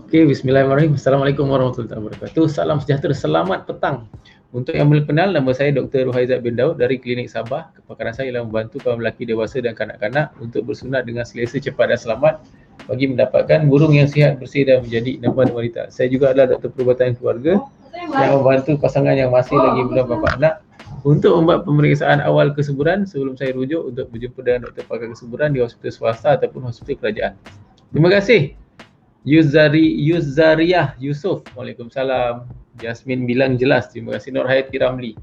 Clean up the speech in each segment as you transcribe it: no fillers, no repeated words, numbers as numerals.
Okey, bismillahirrahmanirrahim. Assalamualaikum warahmatullahi wabarakatuh. Salam sejahtera, selamat petang. Untuk yang belum kenal, nama saya Dr. Ruhaizat bin Daud dari Klinik Sabah. Kepakaran saya ialah membantu kaum lelaki dewasa dan kanak-kanak untuk bersunat dengan selesa, cepat dan selamat bagi mendapatkan burung yang sihat, bersih dan menjadi idaman wanita. Saya juga adalah doktor perubatan keluarga yang membantu pasangan yang masih lagi belum dapat anak untuk membuat pemeriksaan awal kesuburan sebelum saya rujuk untuk berjumpa dengan doktor pakar kesuburan di hospital swasta ataupun hospital kerajaan. Terima kasih. Yuzariah Yusof, Waalaikumsalam. Jasmine bilang jelas, terima kasih. Nur Hayati Ramli,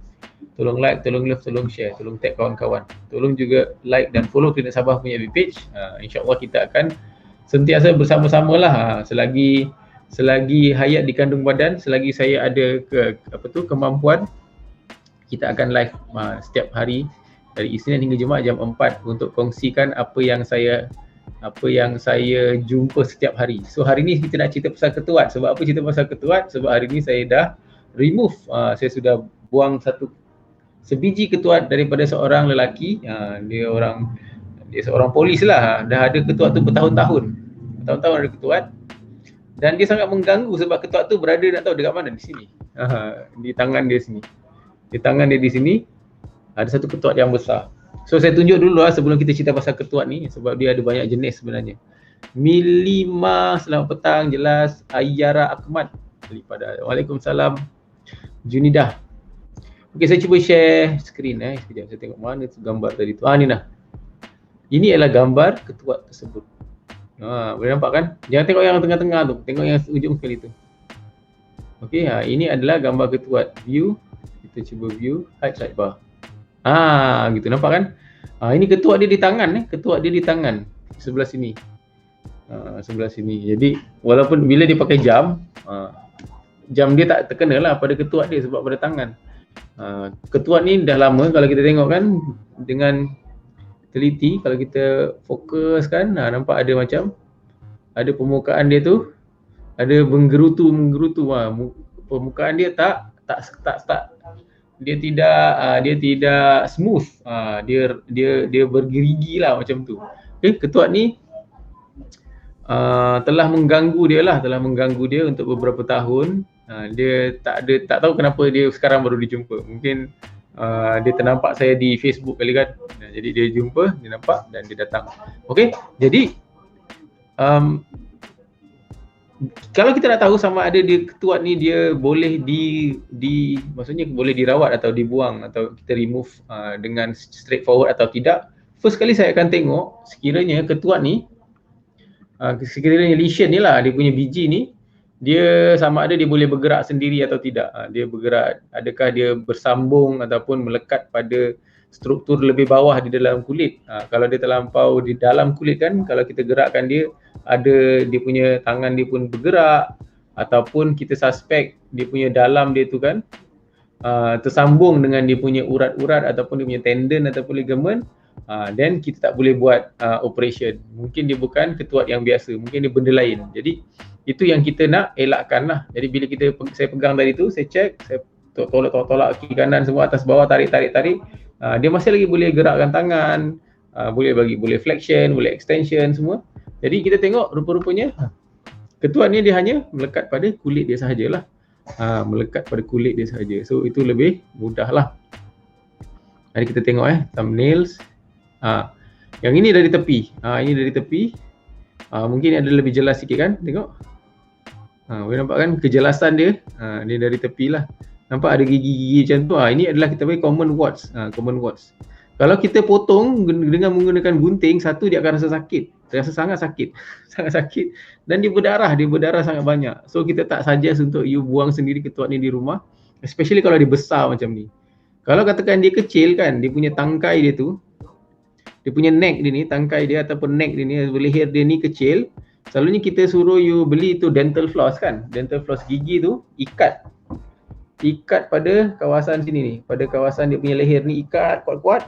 tolong like, tolong love, tolong share, tolong tag kawan-kawan. Tolong juga like dan follow Klinik Sabah punya FB page. InsyaAllah kita akan sentiasa bersama-sama lah selagi hayat di kandung badan, selagi saya ada kemampuan, kita akan live setiap hari dari Isnin hingga Jumaat jam 4 untuk kongsikan apa yang saya jumpa setiap hari. So hari ni kita nak cerita pasal ketuat. Sebab apa cerita pasal ketuat? Sebab hari ni saya dah remove, saya sudah buang sebiji ketuat daripada seorang lelaki. Dia seorang polis lah. Dah ada ketuat tu bertahun-tahun. Tahun-tahun ada ketuat. Dan dia sangat mengganggu sebab ketuat tu berada, nak tahu dekat mana? Di sini. Di tangan dia sini. Di tangan dia di sini ada satu ketuat yang besar. So saya tunjuk dulu lah sebelum kita cerita pasal ketuat ni, sebab dia ada banyak jenis sebenarnya. Milima, selamat petang, jelas. Ayara Ahmad, Waalaikumsalam. Junidah. Okey, saya cuba share screen sekejap. Saya tengok mana tu gambar tadi tu. Ni dah. Ini adalah gambar ketuat tersebut. Boleh nampak kan? Jangan tengok yang tengah-tengah tu, tengok yang ujung sekali tu. Okey, ini adalah gambar ketuat. View, kita cuba view, hide sidebar. Gitu, nampak kan? Ini ketuat dia di tangan, ketuat dia di tangan sebelah sini. Sebelah sini. Jadi walaupun bila dia pakai jam, jam dia tak terkena lah pada ketuat dia sebab pada tangan. Ketuat ni dah lama, kalau kita tengok kan dengan teliti, kalau kita fokus kan, nampak ada macam ada permukaan dia tu ada menggerutu. Permukaan dia tak dia tidak smooth. Dia bergerigi lah macam tu. Okay, ketuat ni telah mengganggu dia untuk beberapa tahun. Dia tak tahu kenapa dia sekarang baru dijumpa. Mungkin dia ternampak saya di Facebook kali kan. Jadi dia jumpa, dia nampak dan dia datang. Okey, jadi kalau kita nak tahu sama ada dia ketuat ni dia boleh maksudnya boleh dirawat atau dibuang atau kita remove dengan straightforward atau tidak, first kali saya akan tengok sekiranya ketuat ni sekiranya lesion ni lah, dia punya biji ni dia sama ada dia boleh bergerak sendiri atau tidak. Dia bergerak, adakah dia bersambung ataupun melekat pada struktur lebih bawah di dalam kulit. Kalau dia terlampau di dalam kulit kan, kalau kita gerakkan dia, ada dia punya tangan dia pun bergerak, ataupun kita suspek dia punya dalam dia tu kan tersambung dengan dia punya urat-urat ataupun dia punya tendon ataupun ligament, then kita tak boleh buat operation. Mungkin dia bukan ketuat yang biasa, mungkin dia benda lain. Jadi itu yang kita nak elakkan lah. Jadi bila saya pegang tadi tu, saya check, saya tolak kiri kanan semua, atas bawah, tarik, dia masih lagi boleh gerakkan tangan, boleh flexion, boleh extension semua. Jadi kita tengok rupa-rupanya ketuat ni dia hanya melekat pada kulit dia sahajalah. Melekat pada kulit dia sahaja. So itu lebih mudah lah. Jadi kita tengok thumbnails. Yang ini dari tepi. Ini dari tepi. Mungkin ada lebih jelas sikit kan? Tengok. Boleh nampak kan kejelasan dia. Dia dari tepi lah. Nampak ada gigi-gigi macam tu. Ini adalah kita panggil common warts. Common warts. Kalau kita potong dengan menggunakan gunting, satu dia akan rasa sakit. Rasa sangat sakit. Sangat sakit. Dan dia berdarah sangat banyak. So kita tak suggest untuk you buang sendiri ketuat ni di rumah. Especially kalau dia besar macam ni. Kalau katakan dia kecil kan, dia punya tangkai dia tu, dia punya neck dia ni, tangkai dia ataupun neck dia ni, leher dia ni kecil, selalunya kita suruh you beli tu dental floss kan. Dental floss gigi tu ikat pada kawasan sini ni, pada kawasan dia punya leher ni, ikat kuat-kuat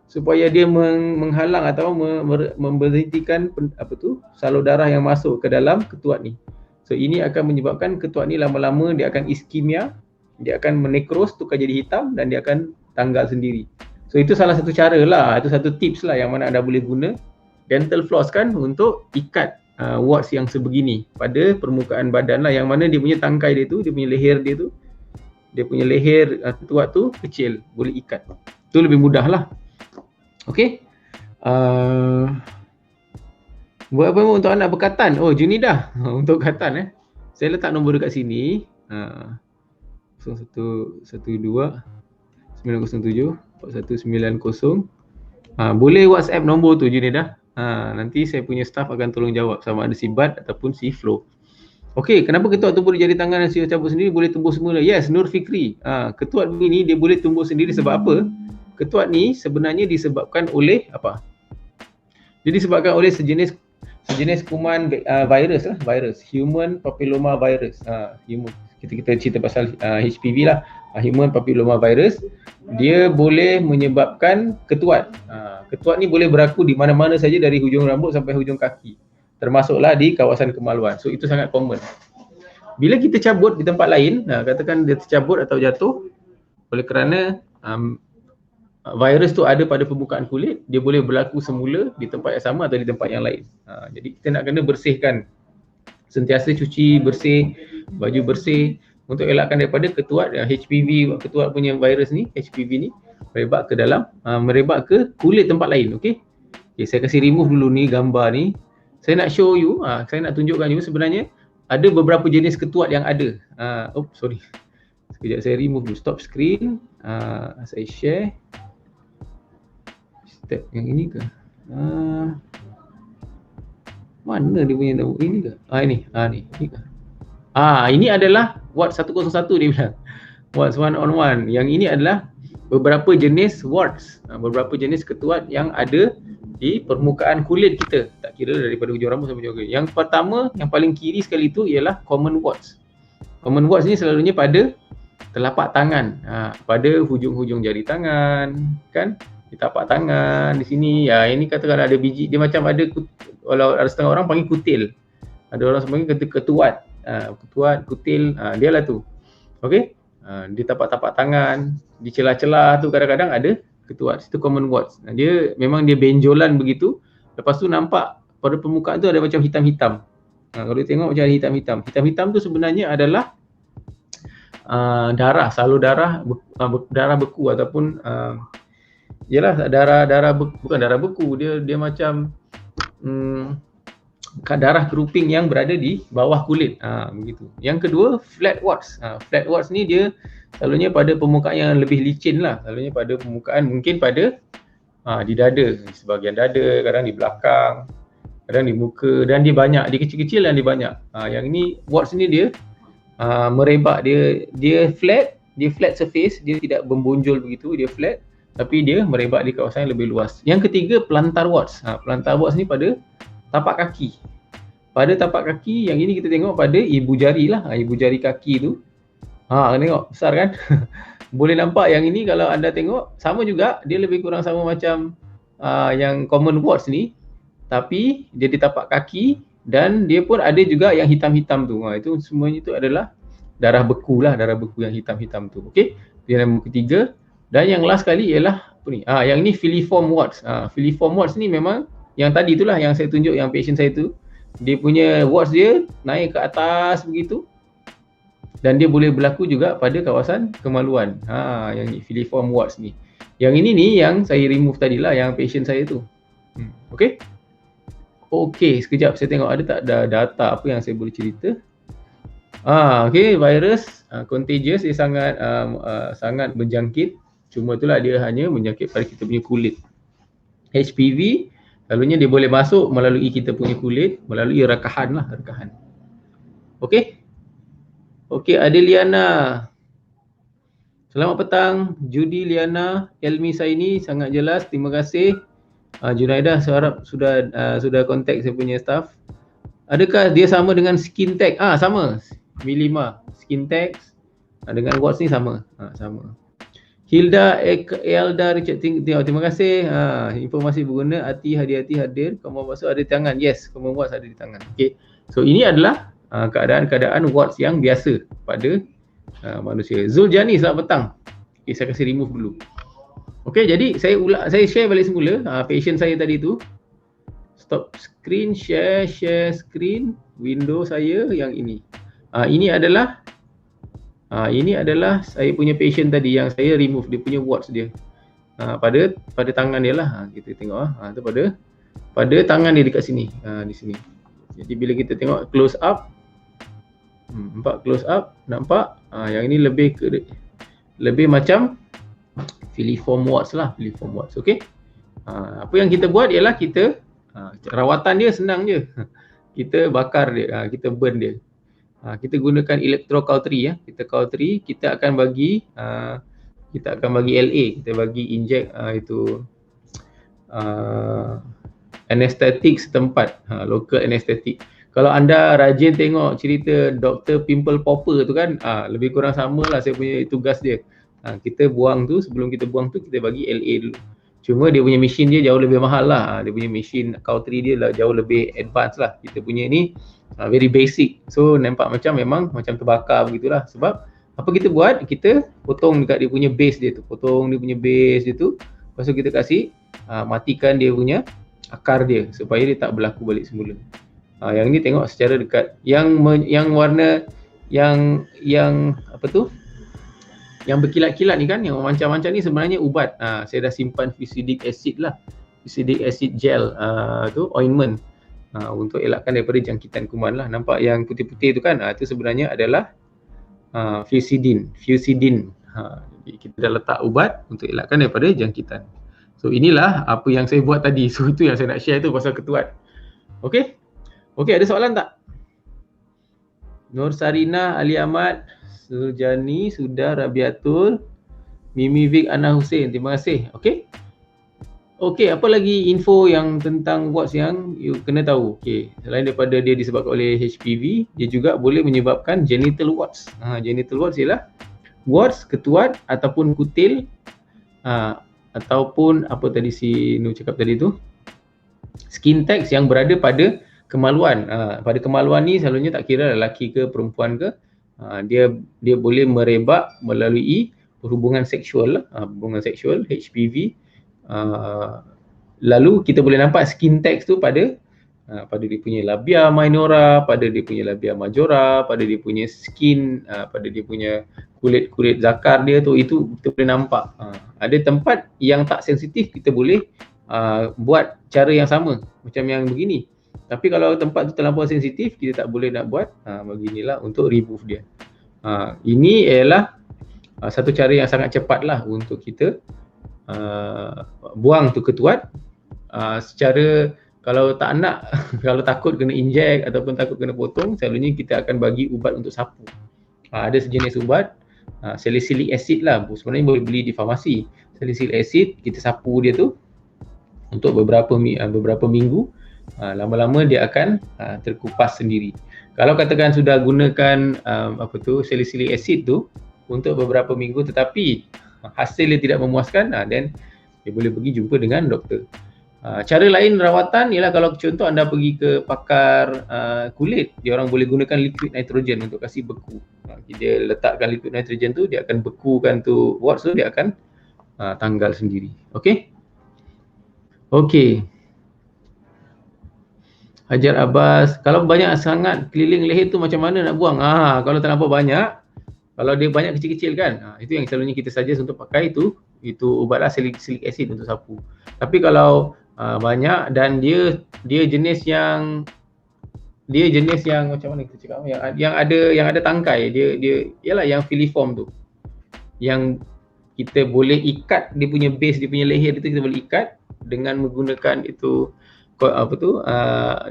supaya dia menghalang atau memberhentikan salur darah yang masuk ke dalam ketuat ni. So ini akan menyebabkan ketuat ni lama-lama dia akan iskemia, dia akan menekros, tukar jadi hitam dan dia akan tanggal sendiri. So itu salah satu cara lah, itu satu tips lah yang mana anda boleh guna dental floss kan untuk ikat warts yang sebegini pada permukaan badan lah, yang mana dia punya tangkai dia tu, dia punya leher dia tu, dia punya leher ketuat tu kecil, boleh ikat. Tu lebih mudah lah. Okey. Buat apa untuk anak berkatan? Oh, Junidah. Untuk katan saya letak nombor dekat sini. 0112 907 4190. Boleh WhatsApp nombor tu Junidah. Nanti saya punya staff akan tolong jawab sama ada si Bad ataupun si Flo. Okey, kenapa ketuat tu boleh jadi tangan dan sila cabut sendiri, boleh tumbuh semula? Yes, Nur Fikri. Ketuat begini dia boleh tumbuh sendiri sebab apa? Ketuat ni sebenarnya disebabkan oleh apa? Dia disebabkan oleh sejenis kuman virus lah, human papilloma virus. Kita cerita pasal HPV lah, human papilloma virus. Dia boleh menyebabkan ketuat. Ketuat ni boleh berlaku di mana-mana saja dari hujung rambut sampai hujung kaki, termasuklah di kawasan kemaluan. So itu sangat common. Bila kita cabut di tempat lain, katakan dia tercabut atau jatuh oleh kerana virus tu ada pada permukaan kulit, dia boleh berlaku semula di tempat yang sama atau di tempat yang lain. Jadi kita nak kena bersihkan, sentiasa cuci bersih, baju bersih untuk elakkan daripada ketuat HPV, ketuat punya virus ni, HPV ni merebak ke dalam, merebak ke kulit tempat lain. Okey. Saya kasih remove dulu ni gambar ni. Saya nak show you, saya nak tunjukkan you sebenarnya ada beberapa jenis ketuat yang ada. Sorry. Sekejap saya remove dulu, stop screen. Saya share. Step yang ini ke? Mana dia punya tahu? Ini ke? Ni. Ini ke? Ini adalah warts 101 dia bilang. Warts 101. Yang ini adalah beberapa jenis warts, beberapa jenis ketuat yang ada di permukaan kulit kita, tak kira daripada hujung rambut sampai hujung kaki. Yang pertama, yang paling kiri sekali itu ialah common warts. Common warts ni selalunya pada telapak tangan, pada hujung-hujung jari tangan, kan? Di tapak tangan, di sini. Ini katakan ada biji, dia macam ada, kalau ada setengah orang panggil kutil. Ada orang panggil ketuat. Ketuat, kutil, dia lah tu. Okey? Di tapak-tapak tangan, di celah-celah tu kadang-kadang ada ketuat. Itu common warts. Dia memang dia benjolan begitu. Lepas tu nampak pada permukaan tu ada macam hitam-hitam. Kalau tengok macam ada hitam-hitam. Hitam-hitam tu sebenarnya adalah darah, salur darah, darah beku ataupun darah bukan darah beku, dia macam darah keruping yang berada di bawah kulit. Begitu. Yang kedua, flat warts. Flat warts ni dia selalunya pada permukaan yang lebih licin lah. Selalunya pada permukaan, mungkin pada di dada, di sebahagian dada, kadang di belakang, kadang di muka, dan dia banyak, dia kecil-kecil dan dia banyak. Yang ini warts ni dia merebak, dia flat surface, dia tidak membonjol begitu, dia flat, tapi dia merebak di kawasan yang lebih luas. Yang ketiga, plantar warts. Plantar warts ni pada tapak kaki. Pada tapak kaki, yang ini kita tengok pada ibu jari lah, ibu jari kaki tu. Tengok, besar kan? Boleh nampak yang ini kalau anda tengok, sama juga, dia lebih kurang sama macam yang common warts ni, tapi dia di tapak kaki dan dia pun ada juga yang hitam-hitam tu. Itu semuanya itu adalah darah beku lah, darah beku yang hitam-hitam tu. Okey, dia nombor ketiga. Dan yang last kali ialah apa ni? Yang ini filiform warts. Filiform warts ni memang yang tadi itulah yang saya tunjuk, yang patient saya tu, dia punya warts dia naik ke atas begitu. Dan dia boleh berlaku juga pada kawasan kemaluan. Yang ni filiform warts ni. Yang ini ni yang saya remove tadilah, yang patient saya tu. Okey. Okey, sekejap saya tengok ada tak data apa yang saya boleh cerita. Okey, virus contagious, dia sangat menjangkit. Cuma itulah dia hanya menjangkit pada kita punya kulit. HPV selalunya dia boleh masuk melalui kita punya kulit, melalui rekahan lah, rekahan. Okey. Okey, ada Liana. Selamat petang, Judy, Liana, Elmi Saini, sangat jelas, terima kasih. Junaidah, saya harap sudah kontak saya punya staff. Adakah dia sama dengan skin tag? Sama. Milima, skin tag dengan warts ni sama. Sama. Hilda Elda Richard, terima kasih. Informasi berguna, hati-hati hadir. Common warts ada di tangan. Yes, common warts ada di tangan. Okey. So ini adalah keadaan-keadaan warts yang biasa pada manusia. Zuljani, selamat petang. Okay, saya kasih remove dulu. Okey, jadi saya share balik semula patient saya tadi tu. stop screen, share screen window saya yang ini. Ini adalah saya punya patient tadi yang saya remove dia punya warts dia. Pada tangan dia lah. Kita tengok tu pada tangan dia dekat sini. Di sini. Jadi bila kita tengok close up, nampak close up, nampak yang ini lebih macam filiform warts lah, filiform warts. Okey. Apa yang kita buat ialah kita rawatan dia senang je. Kita bakar dia, kita burn dia. Kita gunakan electrocautery ya. Kita akan bagi LA, kita bagi inject anesthetic setempat, local anesthetic. Kalau anda rajin tengok cerita Dr. Pimple Popper tu kan, lebih kurang samalah saya punya tugas dia. Kita buang tu, sebelum kita buang tu kita bagi LA dulu. Cuma dia punya mesin dia jauh lebih mahal lah. Dia punya mesin cautery dia lah jauh lebih advance lah. Kita punya ni very basic. So nampak memang macam terbakar begitulah. Sebab apa kita buat? Kita potong dekat dia punya base dia tu. Lepas tu kita kasih matikan dia punya akar dia supaya dia tak berlaku balik semula. Yang ni tengok secara dekat. Yang warna yang apa tu? Yang berkilat-kilat ni kan, yang macam-macam ni sebenarnya ubat. Saya dah simpan fusidic acid lah. Fusidic acid gel tu ointment untuk elakkan daripada jangkitan kuman lah. Nampak yang putih-putih tu kan, itu sebenarnya adalah fusidin. Jadi kita dah letak ubat untuk elakkan daripada jangkitan. So inilah apa yang saya buat tadi. So itu yang saya nak share tu pasal ketuat. Okey, ada soalan tak? Nur Sarina, Ali Ahmad, Surjani, Sudah, Rabiatul, Mimi Vic, Ana Hussein. Terima kasih. Okey, apa lagi info yang tentang warts yang you kena tahu? Okey, selain daripada dia disebabkan oleh HPV, dia juga boleh menyebabkan genital warts. Genital warts ialah warts, ketuat ataupun kutil, ataupun apa tadi si Nur cakap tadi tu, skin tags yang berada pada kemaluan. Pada kemaluan ni selalunya tak kira lelaki ke perempuan ke, dia boleh merebak melalui hubungan seksual HPV. Lalu kita boleh nampak skin tags tu pada dia punya labia minora, pada dia punya labia majora, pada dia punya skin, pada dia punya kulit zakar dia tu, itu kita boleh nampak. Ada tempat yang tak sensitif kita boleh buat cara yang sama macam yang begini. Tapi kalau tempat tu terlampau sensitif, kita tak boleh nak buat beginilah untuk remove dia. Ini ialah satu cara yang sangat cepat lah untuk kita buang tu ketuat. Secara kalau tak nak, kalau takut kena inject ataupun takut kena potong, selalunya kita akan bagi ubat untuk sapu. Ada sejenis ubat, salicylic acid lah, sebenarnya boleh beli di farmasi. Salicylic acid, kita sapu dia tu untuk beberapa minggu. Lama-lama dia akan terkupas sendiri. Kalau katakan sudah gunakan salicylic acid tu untuk beberapa minggu tetapi hasil dia tidak memuaskan, then dia boleh pergi jumpa dengan doktor. Cara lain rawatan ialah kalau contoh anda pergi ke pakar kulit, dia orang boleh gunakan liquid nitrogen untuk kasih beku. Dia letakkan liquid nitrogen tu, dia akan bekukan tu warts tu, dia akan tanggal sendiri. Okey. Hajar Abbas, kalau banyak sangat keliling leher tu macam mana nak buang? Kalau terlampau banyak, kalau dia banyak kecil-kecil kan, itu yang selalunya kita suggest untuk pakai itu ubatlah salicylic acid untuk sapu. Tapi kalau banyak dan dia jenis yang macam mana kita cakap, yang ada tangkai, dia ialah yang filiform tu, yang kita boleh ikat dia punya base, dia punya leher itu kita boleh ikat dengan menggunakan itu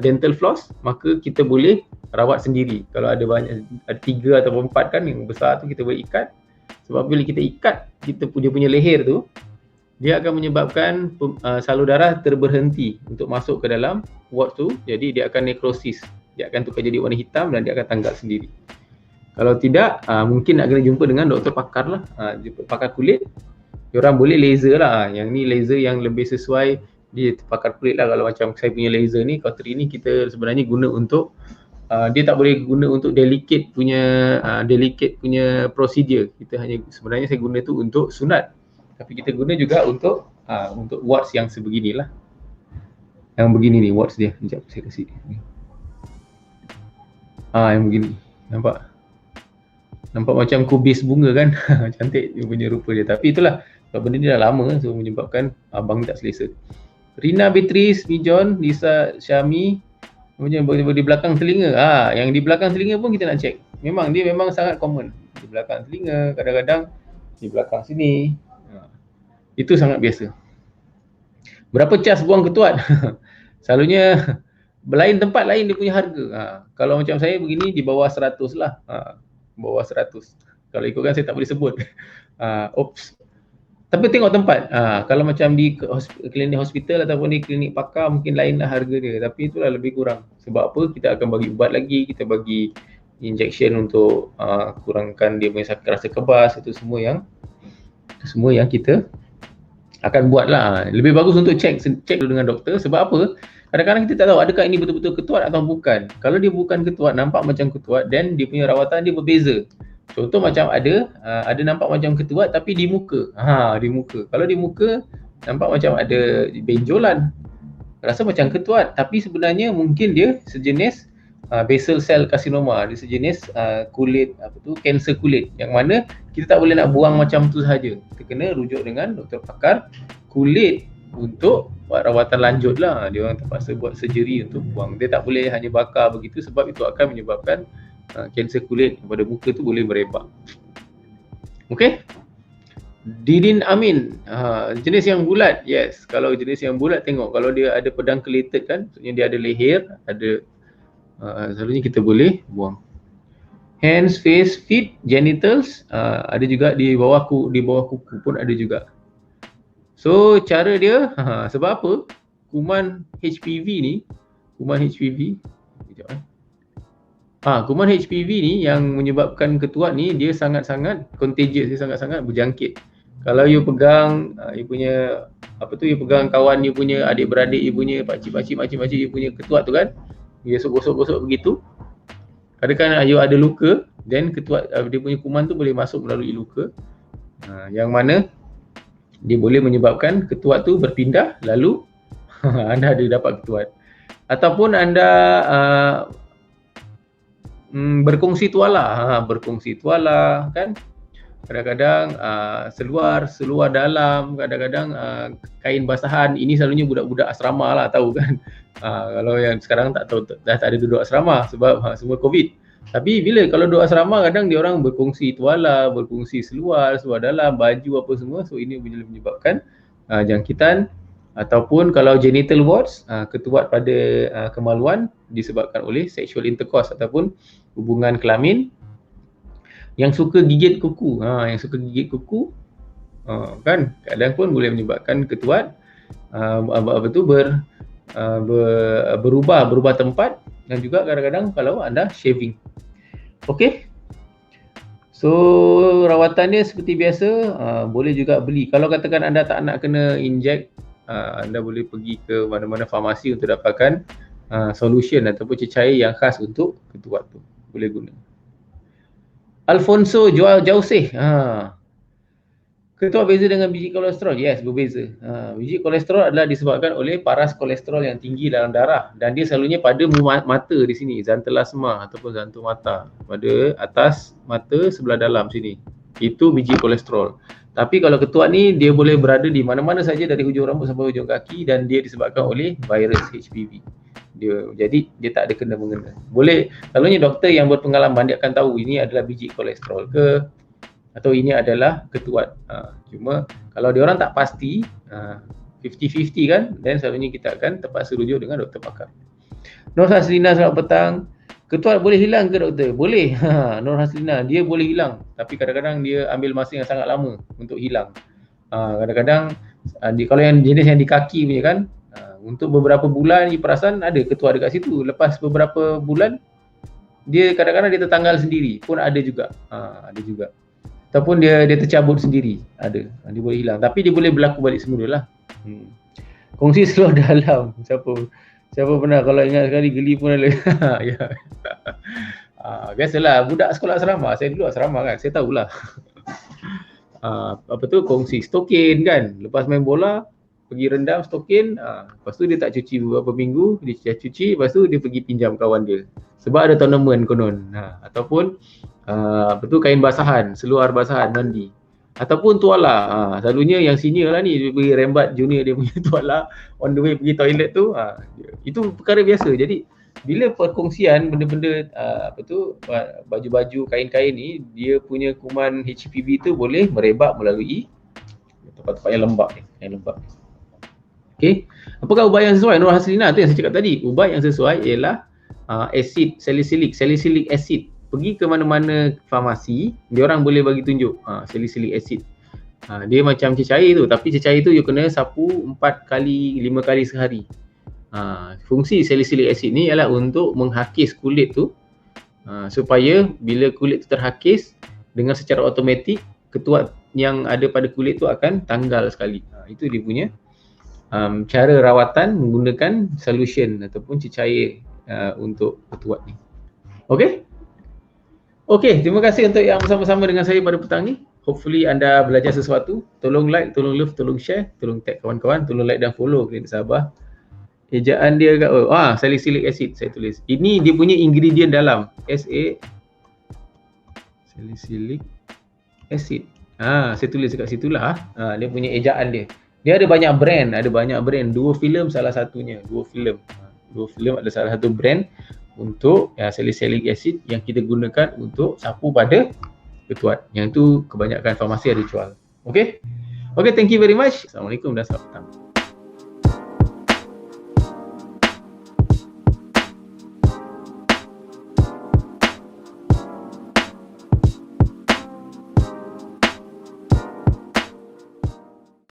dental floss, maka kita boleh rawat sendiri. Kalau ada 3 atau 4 kan yang besar tu, kita boleh ikat. Sebab bila kita ikat dia punya leher tu, dia akan menyebabkan salur darah terberhenti untuk masuk ke dalam warts tu. Jadi dia akan necrosis, dia akan tukar jadi warna hitam dan dia akan tanggal sendiri. Kalau tidak, mungkin nak kena jumpa dengan doktor pakar lah, pakar kulit. Diorang boleh laser lah. Yang ni laser yang lebih sesuai, dia pakar kulit lah. Kalau macam saya punya laser ni, cautery ni, kita sebenarnya guna untuk dia tak boleh guna untuk delicate punya procedure. Sebenarnya saya guna tu untuk sunat, tapi kita guna juga untuk warts yang sebeginilah. Yang begini ni watts dia. Sekejap saya kasih. Yang begini. Nampak? Nampak macam kubis bunga kan? Cantik dia punya rupa dia. Tapi itulah, sebab benda ni dah lama so menyebabkan abang tak selesa. Rina Beatrice, Mijon, Lisa Syami, kemudian di belakang telinga. Yang di belakang telinga pun kita nak check. Memang dia memang sangat common. Di belakang telinga, kadang-kadang di belakang sini. Itu sangat biasa. Berapa cas buang ketuat? Selalunya lain tempat lain dia punya harga. Kalau macam saya begini di bawah 100 lah. Bawah 100. Kalau ikutkan saya tak boleh sebut. Oops. Tapi tengok tempat. Kalau macam di klinik hospital ataupun di klinik pakar mungkin lainlah harga dia. Tapi itulah lebih kurang. Sebab apa? Kita akan bagi ubat lagi, kita bagi injection untuk kurangkan dia punya rasa kebas. Itu semua yang kita akan buat lah. Lebih bagus untuk check dulu dengan doktor. Sebab apa? Kadang-kadang kita tak tahu adakah ini betul-betul ketuat atau bukan. Kalau dia bukan ketuat, nampak macam ketuat, dan dia punya rawatan dia berbeza. Contoh macam ada nampak macam ketuat tapi di muka. Di muka. Kalau di muka nampak macam ada benjolan. Rasa macam ketuat tapi sebenarnya mungkin dia sejenis basal cell carcinoma, dia sejenis kulit kanser kulit, yang mana kita tak boleh nak buang macam tu sahaja. Kita kena rujuk dengan doktor pakar kulit untuk buat rawatan lanjut lah. Dia orang terpaksa buat surgery untuk buang. Dia tak boleh hanya bakar begitu sebab itu akan menyebabkan kanser kulit pada muka tu boleh merebak. Okey. Didin Amin, jenis yang bulat. Yes, kalau jenis yang bulat tengok kalau dia ada pedunculated kan, maksudnya dia ada leher, ada selalunya kita boleh buang. Hands, face, feet, genitals, ada juga di bawah kuku pun ada juga. So cara dia, sebab apa? Kuman HPV ni, kuman HPV ni yang menyebabkan ketuat ni, dia sangat-sangat contagious, dia sangat-sangat berjangkit. Kalau you pegang you punya you pegang kawan you punya, adik-beradik you punya, pakcik-pakcik, makcik-makcik you punya ketuat tu kan, dia gosok-gosok begitu, kadang-kadang you ada luka, then ketuat dia punya kuman tu boleh masuk melalui luka, yang mana dia boleh menyebabkan ketuat tu berpindah, lalu anda ada dapat ketuat. Ataupun anda berkongsi tuala, kan, kadang-kadang seluar dalam, kadang-kadang kain basahan. Ini selalunya budak-budak asrama lah, tahu kan. Kalau yang sekarang tak tahu, dah tak ada duduk asrama sebab semua COVID. Tapi kalau duduk asrama, kadang dia orang berkongsi tuala, berkongsi seluar dalam, baju apa semua. So ini boleh menyebabkan jangkitan. Ataupun kalau genital warts, ketuat pada kemaluan disebabkan oleh sexual intercourse ataupun hubungan kelamin. Yang suka gigit kuku, kan, kadang pun boleh menyebabkan ketuat berubah tempat, dan juga kadang-kadang kalau anda shaving. Okey. So rawatannya seperti biasa, boleh juga beli. Kalau katakan anda tak nak kena inject, anda boleh pergi ke mana-mana farmasi untuk dapatkan solution ataupun cecair yang khas untuk ketuat tu. Boleh guna. Alfonso Jauseh, ketuat beza dengan biji kolesterol? Yes, berbeza. Biji kolesterol adalah disebabkan oleh paras kolesterol yang tinggi dalam darah, dan dia selalunya pada mata di sini, xanthelasma ataupun xanthomata, pada atas mata sebelah dalam sini. Itu biji kolesterol. Tapi kalau ketuat ni, dia boleh berada di mana-mana saja dari hujung rambut sampai hujung kaki, dan dia disebabkan oleh virus HPV. Jadi dia tak ada kena-mengena. Boleh, selalunya doktor yang berpengalaman dia akan tahu ini adalah biji kolesterol ke atau ini adalah ketuat. Cuma kalau dia orang tak pasti, 50-50 kan, dan selalunya kita akan terpaksa rujuk dengan doktor pakar. Nur Haslina, selamat petang. Ketuat boleh hilang ke doktor? Boleh. Nur Haslina, dia boleh hilang, tapi kadang-kadang dia ambil masa yang sangat lama untuk hilang. Kadang-kadang kalau yang jenis yang di kaki punya kan, untuk beberapa bulan dia perasan ada ketuat dekat situ. Lepas beberapa bulan, dia kadang-kadang dia tertanggal sendiri pun ada juga. Ada juga. Ataupun dia tercabut sendiri, ada. Dia boleh hilang, tapi dia boleh berlaku balik semula lah. Kongsi seluar dalam. Siapa pernah, kalau ingat sekali geli pun ada. Ya. Biasalah budak sekolah asrama. Saya dulu asrama kan, saya tahulah. Kongsi stokin kan. Lepas main bola, pergi rendam stokin, lepas tu dia tak cuci beberapa minggu, dia cuci, lepas tu dia pergi pinjam kawan dia. Sebab ada tournament konon. Ataupun kain basahan, seluar basahan mandi. Ataupun tuala, selalunya yang senior lah ni, dia pergi rembat junior dia punya tuala on the way pergi toilet tu, itu perkara biasa. Jadi bila perkongsian benda-benda baju-baju, kain-kain ni, dia punya kuman HPV tu boleh merebak melalui tempat-tempat yang lembab ni, Okey. Apakah ubat yang sesuai? Nur Haslina, tu yang saya cakap tadi. Ubat yang sesuai ialah asid salicylic acid. Pergi ke mana-mana farmasi, dia orang boleh bagi tunjuk salicylic acid. Dia macam cecair tu, tapi cecair tu you kena sapu 4 kali, 5 kali sehari. Fungsi salicylic acid ni ialah untuk menghakis kulit tu, supaya bila kulit tu terhakis, dengan secara automatik ketuat yang ada pada kulit tu akan tanggal sekali. Itu dia punya cara rawatan menggunakan solution ataupun cecair untuk ketuat ni. Okey, terima kasih untuk yang bersama-sama dengan saya pada petang ni. Hopefully anda belajar sesuatu. Tolong like, tolong love, tolong share, tolong tag kawan-kawan, tolong like dan follow Klinik Sabah. Ejaan dia kat salicylic acid saya tulis. Ini dia punya ingredient dalam salicylic acid. Saya tulis dekat situlah. Dia punya ejaan dia. Dia ada banyak brand, Duofilm salah satunya. Duofilm ada salah satu brand untuk salicylic acid yang kita gunakan untuk sapu pada ketuat. Yang tu kebanyakan farmasi ada jual. Okey, thank you very much. Assalamualaikum dan selamat petang.